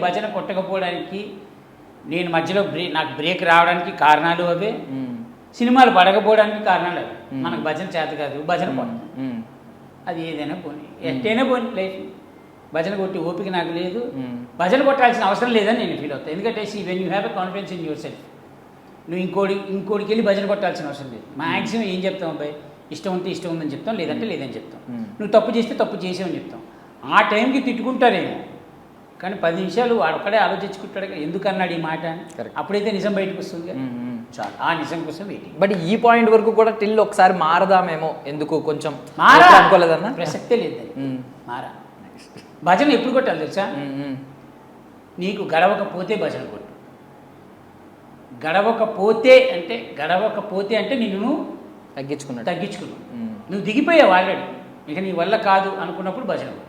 భజన కొట్టకపోవడానికి నేను మధ్యలో నాకు బ్రేక్ రావడానికి కారణాలు అవే, సినిమాలు పడకపోవడానికి కారణాలు అవే. మనకు భజన చేత కాదు, భజన కొట్టాలి. అది ఏదైనా పోనీ, ఎట్టైనా పోనీ లైఫ్. భజన కొట్టి ఓపిక నాకు లేదు, భజన కొట్టాల్సిన అవసరం లేదని నేను ఫీల్ అవుతాను. ఎందుకంటే when you have a confidence in your self, నువ్వు ఇంకోటికి వెళ్ళి భజన కొట్టాల్సిన అవసరం లేదు. మ్యాక్సిమం ఏం చెప్తాం అబ్బాయి, ఇష్టం ఉంటే ఇష్టం ఉందని చెప్తాం, లేదంటే లేదని చెప్తాం. నువ్వు తప్పు చేస్తే తప్పు చేసావని చెప్తాం. ఆ టైంకి తిట్టుకుంటారేమో, కానీ 10 నిమిషాలు వాడొక్కడే ఆలోచించుకుంటాడు ఎందుకు అన్నాడు ఈ మాట అని. అప్పుడైతే నిజం బయటకు వస్తుంది. చాలు, ఆ నిజం కోసం వెయిటింగ్. బట్ ఈ పాయింట్ వరకు కూడా టిల్ ఒకసారి మారదామేమో, ఎందుకు కొంచెం అనుకోలేదన్న ప్రసక్తే లేదు. మారా భజన ఎప్పుడు కొట్టాలి తెలుసా? నీకు గడవకపోతే భజన కొట్టు. గడవకపోతే అంటే నిన్ను తగ్గించుకున్నావు, నువ్వు దిగిపోయావు ఆల్రెడీ, ఇక నీ వల్ల కాదు అనుకున్నప్పుడు భజన కొట్టు.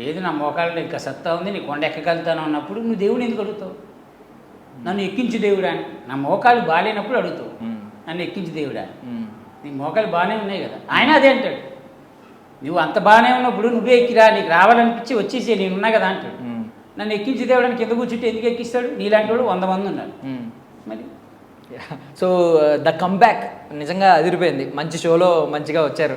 లేదు నా మోకాళ్ళలో ఇంకా సత్తా ఉంది, నీ కొండ ఎక్కగలుగుతాను అన్నప్పుడు నువ్వు దేవుడిని ఎందుకు అడుగుతావు? నన్ను ఎక్కించు దేవుడా అని. నా మోకాలు బాగాలేనప్పుడు అడుగుతావు, నన్ను ఎక్కించు దేవుడా. నీ మోకాలు బాగానే ఉన్నాయి కదా, ఆయన అదే అంటాడు. నువ్వు అంత బాగానే ఉన్నప్పుడు నువ్వే ఎక్కిరా, నీకు రావాలనిపించి వచ్చేసి నేను ఉన్నా కదా అంటాడు. నన్ను ఎక్కించి దేవుడని కింద కూర్చుంటే ఎందుకు ఎక్కిస్తాడు? నీలాంటి వాడు 100 మంది ఉన్నారు. మరి సో ద కంబ్యాక్ నిజంగా అదిరిపోయింది, మంచి షోలో మంచిగా వచ్చారు.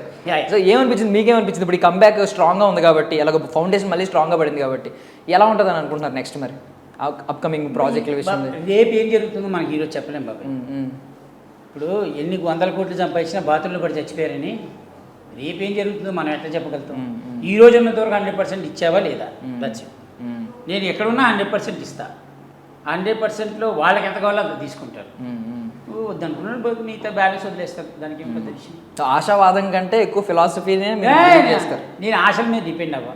సో ఏమనిపించింది, మీకేమనిపించింది? ఇప్పుడు ఈ కంబ్యాక్ స్ట్రాంగ్గా ఉంది కాబట్టి, అలాగ ఫౌండేషన్ మళ్ళీ స్ట్రాంగ్గా పడింది కాబట్టి ఎలా ఉంటుంది అని అనుకుంటున్నారు నెక్స్ట్ మరి అప్కమింగ్ ప్రాజెక్టుల విషయం? రేపు ఏం జరుగుతుందో మనకి ఈరోజు చెప్పలేం బాబు. ఇప్పుడు ఎన్ని 100 కోట్లు సంపాదించినా బాత్రూంలో పడి చచ్చిపోయారని రేపు ఏం జరుగుతుందో మనం ఎట్లా చెప్పగలుగుతాం? ఈ రోజు ఉన్నంత వరకు 100% ఇచ్చావా లేదా? నేను ఎక్కడున్నా 100% ఇస్తా. 100%లో వాళ్ళకి ఎంత కావాలో అంత తీసుకుంటారు. వద్దనుకున్నాడు మిగతా బ్యాలెన్స్ వదిలేస్తారు. దానికి ఏం పెద్ద విషయం. ఆశావాదం కంటే ఎక్కువ ఫిలాసఫీనే నేను ఆశల మీద డిపెండ్ అవ్వ.